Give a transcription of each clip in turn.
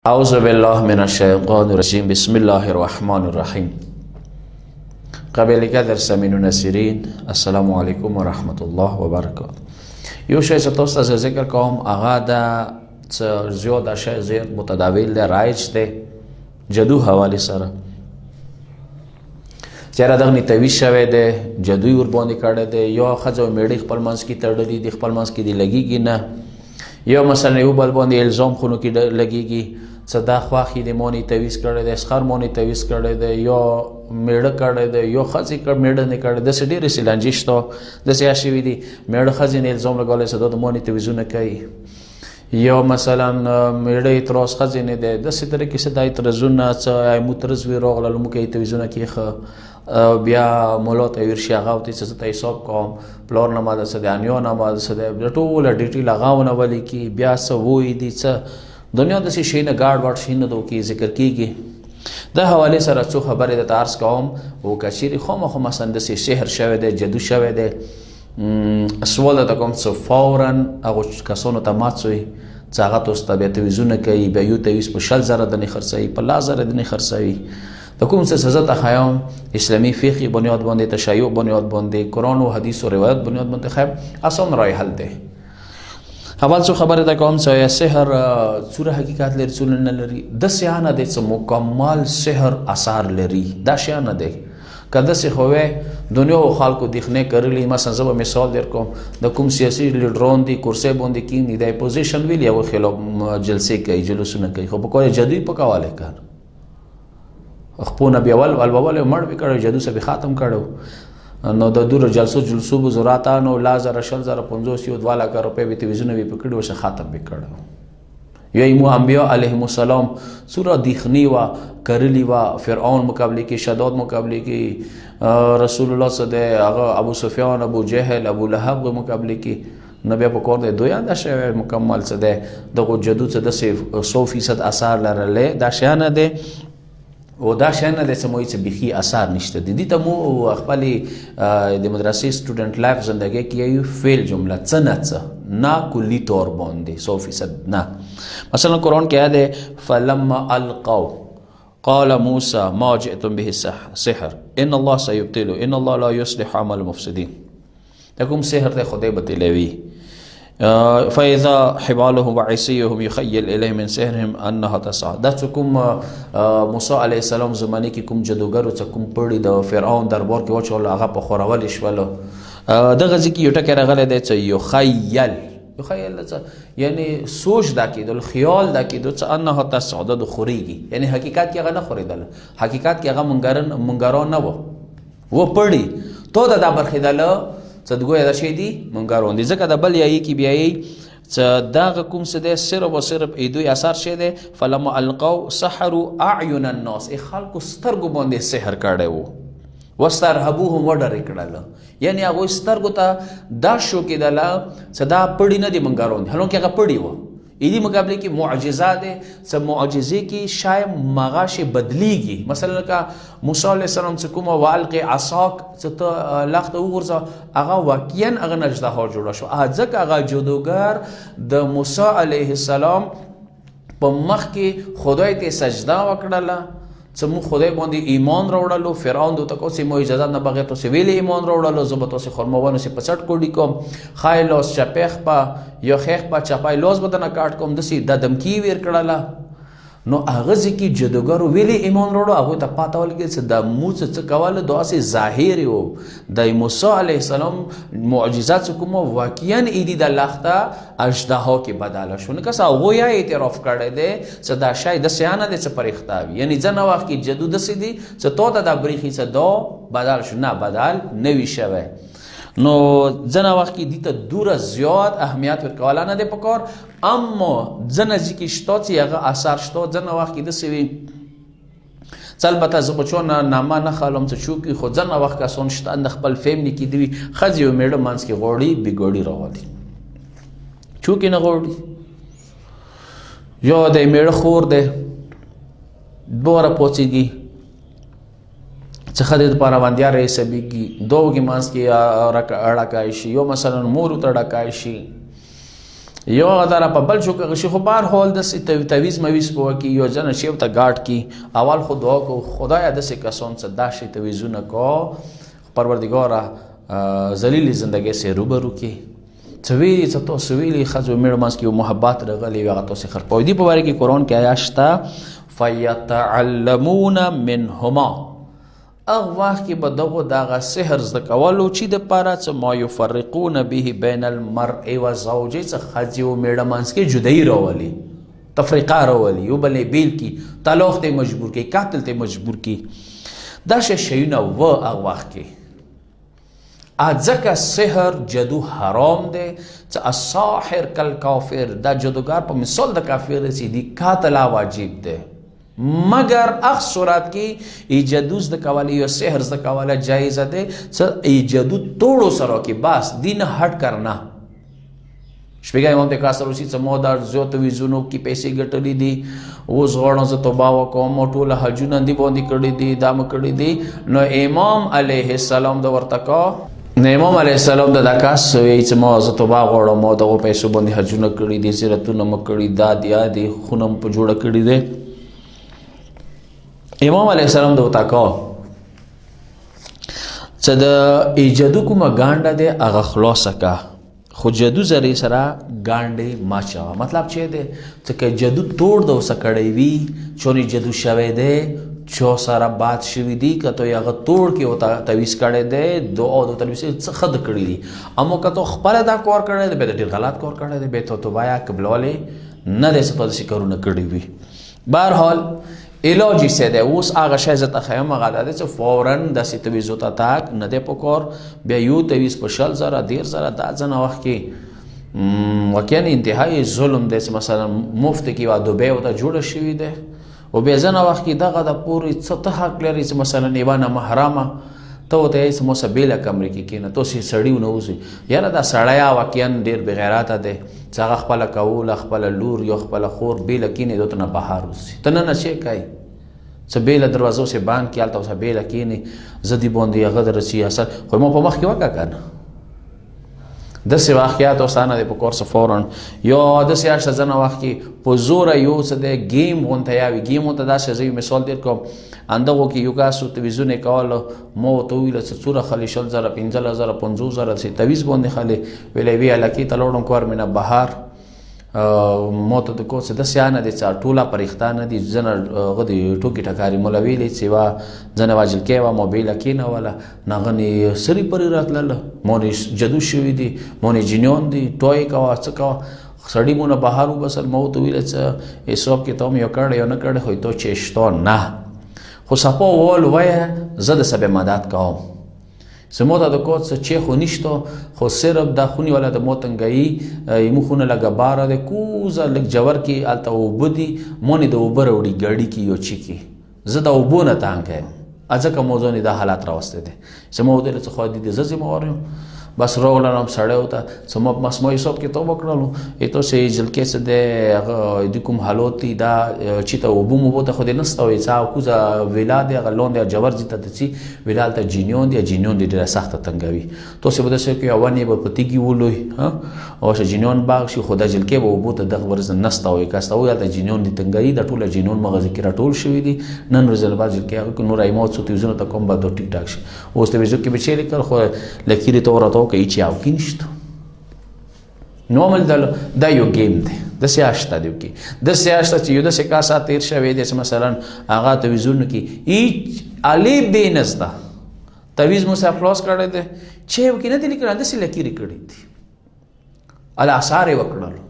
اعوذ بالله من الشیطان الرجیم بسم الله الرحمن الرحیم. قبل قدر سمین نصیرین، السلام علیکم و رحمت الله و برکاته. یو شی چې تاسو ته ذکر کوم هغه د زیات شی زیات متداول دی، رایج دی جادو حواله سره. چیرې دغه تویز شوی دی، جادوی ور باندې کړی دی، یا ښځه او میړه خپل منځ کې تړلي دي، خپل منځ کې دی لګیږي نه، یا مثلا یو بل باندې الزام خونو کې لګیږي څه دا خواخې د مونې تویز کړی دی، اسخر مونې تویز کړی دی، یا میړه کړی دی، یا ښځې میړه نه کړی. داسې ډېرې سیلانجې شته، داسې هغه شوي دي میړه ښځې نه الزام لګولی چې دا د مونې تویزونه کوي، یا مثلا میړه اعتراض ښځې نه دی. داسې طریقې څه دا اعتراضونه څه مترز وي راغلل موږ یې تویزونه کېښه، بیا مولا ته ورشي هغه ورته څه ته حساب کوم پلار نه ماده څه دی، انیا نه ماده څه دی، ټوله ډیټیل هغه ونولي کي، بیا څه وایي دي څه دنیا داسې شي نه ګاډ واډ شي نه دو کې ذکر کېږي. د حوالې سره څو خبرې درته عرض کوم. او که چیرې خامخا مثلا داسې سحر شوی دی، جادو شوی دی، سوال درته کوم څه فورا هغو کسانو ته مات شوي چې هغه تاسو ته بیا تویزونه کوي، بیا یو تویز په 100 زره دنې خرڅوي، په 10 زره دنې خرڅوي. د کوم څه سزا ته خیام اسلامي فقهي بنیاد باندې، تشیع بنیاد باندې، قرآن و حدیث و روایت بنیاد باندې خیام آسان رای حل دی. اول څو خبره ده کوم چې سحر څوره حقیقت لري څوره نه لري. د سحر نه دی چې مکمل سحر اثار لري، دا شی نه دی. که داسې خو وی دنیا او خلکو دیخنې کړلي، مثلا زه به مثال در کوم د کوم سیاسي لیډران دي کرسۍ باندې کیني، د اپوزیشن ویل یو خلاف جلسې کوي، جلوسونه کوي، خو په کار جادوی پکواله کار خپونه بیا ول مړ به کړو، جادو سبي ختم کړو. نو د دور جلسو بزراتانو 1000 20 50 2 لک روپے به تلویزیون وی پکړو وشه ختم به کړو. یو ایمو انبیاء علیهم السلام سوره دیخنی وا کرلی وا فرعون مقابله کې، شداد مقابله کې، رسول الله صلی الله علیه و ابو سفیان، ابو جهل، ابو لهب مقابله کې. نبی په کور دی دوی دا شی مکمل څه دی دغه جادو څه د 100% اثر لرله، دا شی نه دی. او دا شی نه دی چې مو هیڅ بیخي اثر نشته دي. دې ته مو خپل د مدرسې سټوډنټ لایف زندګۍ کې یو فعل جمله څه نه څه نه کلی طور باندې 100% نه. مثلا قرآن کې آیا دی فلما القوا قال موسى ما جئتم به سحر ان الله سيبطله ان الله لا يصلح عمل المفسدين. دا کوم سحر دی خدای بدلوي. فاذا حبالهم وعصيهم يخيل اليه من سحرهم انها تسعى. دا کوم موسی علیه السلام زمانه کې کوم جادوګر او کوم پړی د فرعون دربار کې واچول، هغه په خورول شول. دغه ځکه یو ټکی راغلی دی چې یخیل یعنی سوچ دا کېدل، خیال دا کېدل چې انها تسعى د خوريږي، یعنی حقیقت کې هغه نه خورېدل، حقیقت کې هغه منګران نه و پړی تو دا برخېدل څه دغه دا شی دی منګارون دي. ځکه د بل یای کی بیاي چې دا کوم څه دی صرف او صرف ایدوی اثر شه دی. فلما القوا سحروا اعین الناس، خلکو سترګو باندې سحر کړی وو، واسترهبوهم وډر کړل، یعنی هغه سترګو ته دا شو کېدل چې دا پړی نه دی منګارون دي، هلون کې هغه پړی وو. ایدی مقابله کې معجزات دي، څه معجزې کې شاید مغاش بدلیږي. مثلا کا موسی علیه السلام چې کومه والق عصاک چې ته لخت وګرځه، هغه واقعا هغه نجده جوړه شو. ځکه هغه جادوګر د موسی علیه السلام په مخ کې خدای ته سجده وکړله چې مو خدای باندې ایمان راوړلو. فرعون دوی ته کو چې مو اجازه نه بغیر تاسو ویلې ایمان راوړلو، زه به تاسو خرموانو سي 50 کوډی کوم، خای لاس چپخ په یا خیخ په چپای لاس بدنه کاټ کوم، دسي د دمکی ویر کړله. نو هغه ځکه جادوګر ویلې ایمان راوړو، هغه ته پاته ولګي چې د موڅ څه کوله داسې ظاهر یو د موسی علیه السلام معجزات کوم واقعا ایدی د لخته اژدها کې بدله شو. نو کس هغه یا اعتراف کړی دی چې دا شاید د سیانه د څه پرختاوي، یعنی ځنه وخت کې جادو د سې دي چې تو د بریخي څه دو بدل شو، نه بدل نوي شوی. نو ځنه وخت کې دې ته دوره زیات اهمیت ورکول نه دی پکار، اما ځنه ځکه شته چې هغه اثر شته ځنه وخت کې د سوي البته زه بچو نامه نه خالم چې چوکي خو ځنه وخت کسان شته د خپل فیملی کې دی خځې او میړه منځ کې غوړي بګوړي راوړي، چوکي نه غوړي یا د میړه خور دی دوره پوڅيږي څخه د پاراوندیا رئیس بیږي دوغې منځ کې اړه کوي شي، یو مثلا مور ته اړه کوي شي، یو غدار په بل شو که شي خو بهر حال داسې تویز مویز په وکړي یو ځنه شی ورته ګاډ کړي اول خو دعا کو خدایه داسې کسان څه دا شی تویزونه کو پروردګاره ذلیلې زندګۍ سې روبرو کې څه ویلي څه تاسو ویلي ښځو میړه منځ کې یو محبت راغلی وي هغه تاسې خرپوي دي په باره کې قرآن کې آیات شته فیتعلمون منهما هغه وخت کې به دغو دغه سحر زده کولو چې دپاره څه ما یفرقون به بین المرء و زوجې څه ښځې و میړه منځ کې جدایي راولي تفریقه راولي یو بل یې بیل کړي طلاق ته مجبور کړي قتل ته مجبور کړي دا شیونه و هغه وخت کې ځکه سحر جادو حرام دی څه الساحر کالکافر دا جادوګر په مثال د کافر رسیدي قاتل واجب دی مگر اخ صورت کې ای جادو زده کول یا سحر زده کول جایز دی څه ای جادو توړو سره کې بس دین هټ کرنا شپږه امام د کاسر اوسې څه مو در زو ته ویزونو کې پیسې ګټلې دي اوس غواړم زه توبه وکړم ټول حجونه دې باندې کړي دي دا م کړي دي نو امام علیه السلام د ورته کا نو امام علیه السلام د کاس وی چې ما زه توبه غواړم او دغه پیسو باندې حجونه کړي دي زیارتونه م کړي دا دیا دي خونم په جوړه کړي دي امام علیه السلام د ورته کا چې د ایجادو کومه ګانډه دی هغه خلاصه کا خو جادو زری سره ګانډې ماچا مطلب چې دی چې که جادو توړ د وسه کړی وي چونی جادو شوی دی چو سره بات شوی دی که تو هغه توړ کې وته تویز کړی دی دعا د تویز څه خد کړی دي اما که تو خپل دا کار کړی دی به ډیر غلط کار کړی دی به تو توبه قبلولې نه دې څه پدې کارونه کړی وي بهر حال علاج یې څه دی اوس هغه شی زه ته ښیم هغه دا دی چې فوراً داسې تویزو ته تاک نه دی پکار بیا یو تویز په 100,000 1,000 دا ځنه وخت کې واقعا انتهایی ظلم دی چې مثلا مفت کې یوه دوبۍ ورته جوړه شوې ده او بیا ځنه وخت کې دغه د پورې څه ته حق لري چې مثلا یوه نامحرمه ته ورته یې چې موسه بېله کمرې کې کښېنه تاسې سړي ونه اوسئ یاره دا سړی واقعا ډېر بېغیرته دی چې هغه خپله کوله خپله لور یا خپله خور بېله کښېني دو ته نه بهر اوسي ته نه نشې کوي څه بېله دروازو سې بند کړي هلته ورسه بېله کښېني زه دې باندې هغه د رسي اثر خو ما په مخ کې وکړه که نه داسې واقعات اوسانه دی په کور څه فوراً یا داسې هشته ځنه وخت کې په زوره یو څه دی ګیم غونته یا وي ګیم ورته داسې زه یو مثال تېر کوم همدغو کې یو کس تلویزیون یې کوله ما ورته وویله چې څومره خلي 100,000 15,000 50,000 چې تویز باندې خلي ویلی وی هلکې ته لاړم کور مې نه بهر ما ته د کو څه داسې نه دی چې ټوله پرېښته نه دي ځنه هغه د ټوکې ټکاري موله ویلې چې یوه ځنه واجلکۍ وه ما بېله کېنوله نغنې سرې پرې راتلله ما نې جادو شوي دي ما نې جنیان دي ټوی کوه څه کوه سړي مو نه بهر وبسل ما ورته ویله چې حساب کتاب یو کړی یا نه کړی خو تو چې شته نه خو سپا وویل وایه زه د سبې مدد کوم زما ته د کور څه چې خو نشته خو صرف دا خونې والا د موتنګایي یمو خونه لږه باره دی کوزه لږ جور کې هلته اوبه دي ما نه د اوبه راوړي ګاډي کې یو چي کې زه د اوبو نه تنګ یم ځکه موضوع نه دا حالات راوستی دی زما ودیله څه خوا دي زه ذمهوار یم بس راغلم سړی ته څه ما حساب کتاب وکړلو ایتو چې جلکې څه دی هغه د کوم حالات دي دا چې ته اوبه موبو ته خو دې نسته وایي څه کوزه ویلا دی هغه لاندې جور ځي ته ته ځي ویلا هلته جینیون دي جینیون دي ډېره سخته تنګوي تاسې به داسې کوي ونې به په تیږي ولوي او چې جینیون باغ شي خو دا جلکې به اوبو ته دغه ورځ نسته وایي که سته وایي هلته جینیون دي تنګوي دا ټوله جینیون مغزه کې راټول شوي دي نن ورځ بعد جلکې هغه نور ایمو څو تلویزیون ته کوم به دو ټیک ټاک شي اوس تلویزیون کې به چې لیکل خو لکیرې ته ورته که هیچ یو کې نشته نو عمل دا یو گیم دی داسې هشته دی کې داسې هشته چې یو داسې کاسه تېر شوی دی چې مثلا هغه تویزونو کې هیچ الف ب نه زده تویز مو سره خلاص کړی دی چې یو کې نه دی لیکلی داسې لکیرې کړي دي الاثار یې وکړلو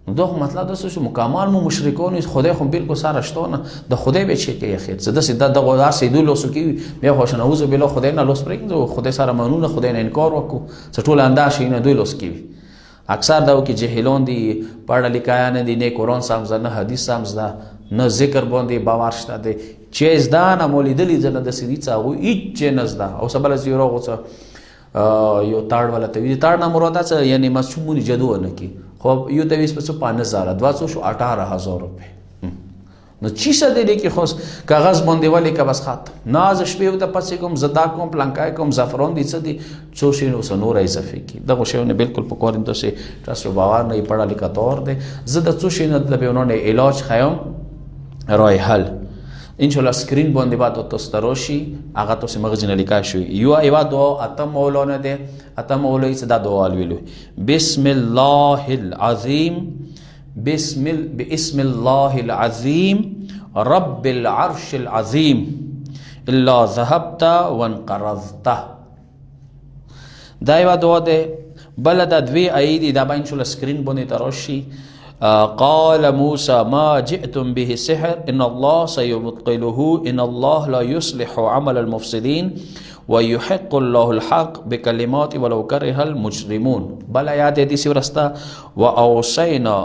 نو دا خو مطلب داسې شو مکمل مو مشرکان خدای خو بالکل سره شته نه د خدای به چې کوي خیر څه داسې دغه هر څه دوی لوسو کوي بیا خو نعوذ بالله خدای نه لوس پرېږدو خدای سره منو نه خدای نه انکار وکړو څه ټول انداز نه دوی لوس کوي اکثر دا کې جهلون دي پړه لیکایا نه دي نه قرآن سمزده نه حدیث سمزده نه ذکر باندې باور شته دی چې زده نه مولیدلي ځنه د سړي څه هغوی هېڅ چې نه زده او سبله چې یو راغو څه یو تاړ والا تویز تاړ نه مراد څه یعنی مصومونی جادو نه کی خب یو تویز په 15,000 200 18,000 روپے نو چی څه دی لیکي خو کاغذ باندې ولیکه بس ختم نه از شپې ورته پسې کوم زه دا کوم پلانکای کوم زعفران دي څه دي څو شیونه اوس نور اضافه کړي دغه شیونه بالکل په کور انداسې تاسو باور نه پڑھا لکھا طور دی زه د څو شیونه د به اونونه علاج خیام رای حل انشاءالله سکرین باندې بعد تاسو تراشي هغه تاسو مغز نه لیکای شو یو دعا اتم مولانا دی اتم مولوی څه دا دعا ویلو بسم الله العظیم باسم الله العظیم رب العرش العظیم الا ذهبت وانقرضت دا یو دعا ده بل د دوی ایدی دا به ان شاء الله سکرین باندې تراشي قال موسى ما جئتم به سحر ان الله سيبطله ان الله لا يصلح عمل المفسدين ويحق الله الحق بكلمات ولو كره المجرمون بل آیات دي سورستا واوصينا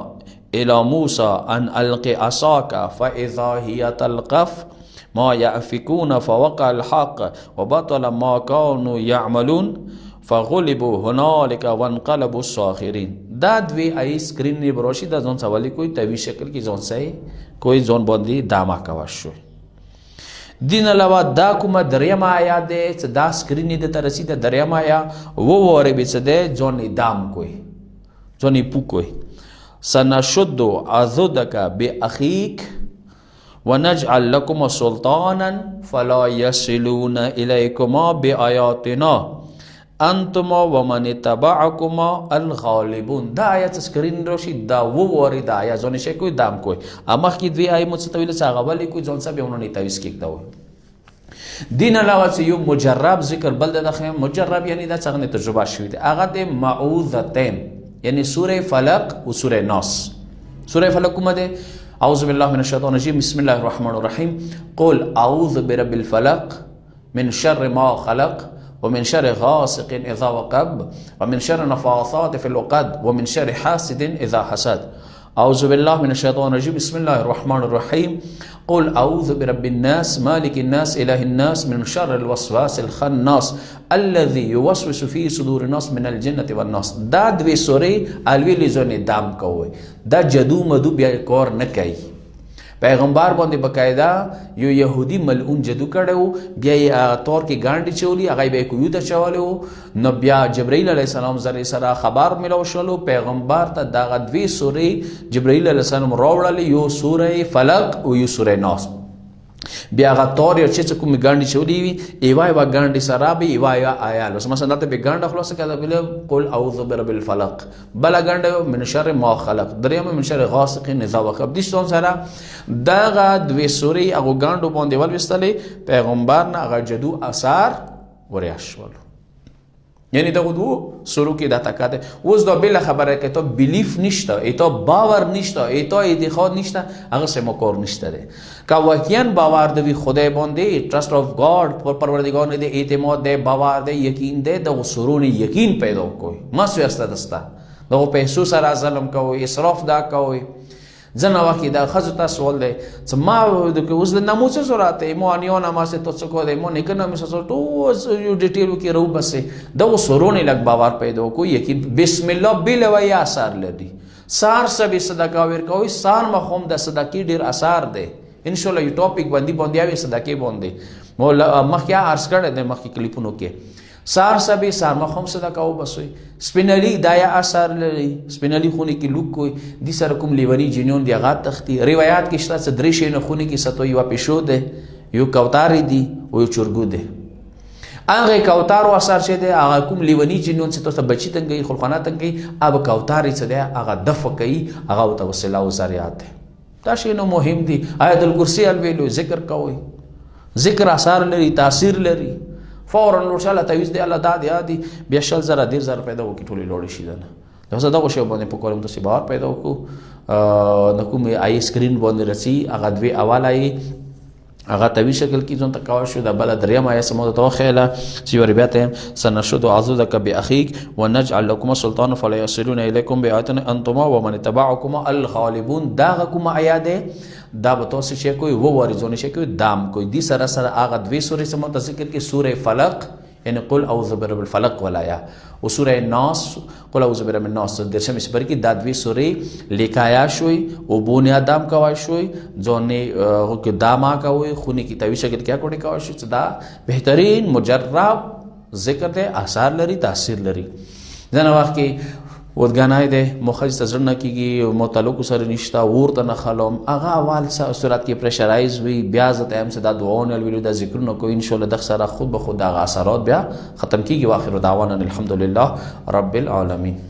الى موسى ان الق عصاك فاذا هي تلقف ما يأفكون فوقع الحق وبطل ما كانوا يعملون فغلبوا هنالك وانقلبوا الصاغرين دا دوی ای سکرین نه بروشي دا ځون سوالي کوئی توی شکل کی ځون سي کوئی ځون باندې داما کا شو دین علاوه دا کومه دریم آیا ده چې دا سکرین دې ته رسیده دریم آیا وره به څه ده ځون دام کوئی ځون پو کوئی سنشد عضدك باخيك ونجعل لكم سلطانا فلا يصلون اليكما بآياتنا انتما ومن تبعكما الغالبون دا آیت سکرین روشی دا واری دا آیا زونی شای کوئی دام کوئی اما کی دوی آئی مستویل ساغا ولی کوئی زون سا بی انہوں نے تاویز کیکتا ہوئی دین علاوہ سے یو مجرب ذکر بلد دا خیم مجرب یعنی دا ساغنے تجربہ شوی دے آغا دے معوذتین یعنی سورہ فلق و سورہ ناس سورہ فلق کم دے اعوذ باللہ من الشیطان الرجیم بسم اللہ الرحمن الرحیم قل اعوذ برب الفلق من شر ما خلق ومن شر غاسق اذا وقب ومن شر نفاثات في العقد ومن شر حاسد اذا حسد اعوذ بالله من الشيطان الرجيم بسم الله الرحمن الرحيم قل اعوذ برب الناس مالك الناس اله الناس من شر الوسواس الخناس الذي يوسوس في صدور الناس من الجنه والناس دا دوی سورې الویلی زونه دام کوي دا جدو مدو بیا کور نه کوي پیغمبر باندې بقاعده یو يهودي ملعون جدو کړو بیا یې تور کې ګانډي چولی هغه به کویو ته چوالو نو بیا جبرائیل علیه السلام زری سره خبر ملو شلو پیغمبر ته دغه دوی سورې جبرائیل علیه السلام راوړل یو سورې فلق او یو سورې ناس بیا هغه تور یو چې کوم ګانډي چولی وی ایوای وا ګانډي سره به ایوای آیا لس مثلا ته به ګانډه خلاص کړه بل قل اعوذ برب الفلق بل ګانډه من شر ما خلق دریم من شر غاسق اذا وقب دي څون سره دغه دوی سوري هغه ګانډو باندې ول وستلې پیغمبر نه هغه جدو اثر ورياشول یعنی دغه دو سورو کې دا تکاته اوس دا بل خبره کې ته بیلیف نشته ایته باور نشته ایته اعتقاد نشته هغه سم کور نشته ده کا واقعا باور دی خدای باندې ټرست اف گاډ پر پروردگار نه دی اعتماد دی باور دی یقین دی د سرونه یقین پیدا کوي ما سوسته دستا دغه پیسو سره ظلم کوي اسراف دا کوي زنه وخت دا خزته سوال دی چې ما د اوس د ناموس سره مو انیو نامه ته څه کو دی مو نه کنه مې سره ټو یو ډیټیل کې رو بسې دغه سرونه لګ باور پیدا کوي یقین بسم الله بل وی اثر لري سار سبي صدقه ور کوي سار مخوم د صدقې ډیر اثر دی ان شاء الله یو ټاپک باندې اوی صدقې باندې مو مخیا ارس کړه د مخکې کلیپونو کې سار سبي سار مخوم صدقه او بسوي سپینلی دایا اثر لري سپینلی خونه کې لوک کوي د سره کوم لیونی جنون دی غات تختی روایت کې شته درې شي نه خونه کې ستو یو پښو ده یو کوتاري دی او یو چرګو ده هغه کوتار او اثر شه ده هغه کوم لیونی جنون څه ته بچی تنګي خلخانه تنګي اب کوتاري څه ده هغه دفع کوي هغه توسل او ذریات ده دا شی نو مهم دي آیت الکرسی الویلو ذکر کوي ذکر اثر لري تاثیر لري فورا لوشاله تعویذ دی الله دادی ادي بیا شل زره دیر زره پیدا وکي ټولې لوړ شي نه دا زه دا شی باندې په کوم تاسو بار پیدا وکړو نو کوم آی سکرین باندې رسی هغه دوی اولای هغه توی شکل کې ځون تکاو شو د بل دریم آی سمو ته خیله چې وربته سنشد عضدك باخيك ونجعل لكم سلطان فلا يصلون اليكم بآياتنا انتما ومن تبعكما الغالبون داغه کوم آیاده دا به تاسو شي کوئی وو ورزونه شي کوئی دام کوئی دي سره سره هغه دوی سورې سم ته ذکر کې سورې فلق یعنی قل اعوذ برب الفلق ولایا او سوره ناس قل اعوذ برب الناس درشم سپر کې دا دوی سورې لیکایا شوی او بونیا دام کوای شوی ځونه کې داما کوي خونی کی توی شکل کیا کوډه کوي شو دا بهترین مجرب ذکر ده اثر لري تاثیر لري ځنه وخت کې ودګانای ده مخرج تزرنا کیږي متعلق سره نشتا ورته نه خلوم اغه اول صورت کې پرشرایز وی بیا ځته هم صدا دعاونه ویلو د ذکرونو کو ان شاء الله د سره خود به خود د اثرات بیا ختم کیږي واخر دعوانا الحمدلله رب العالمین.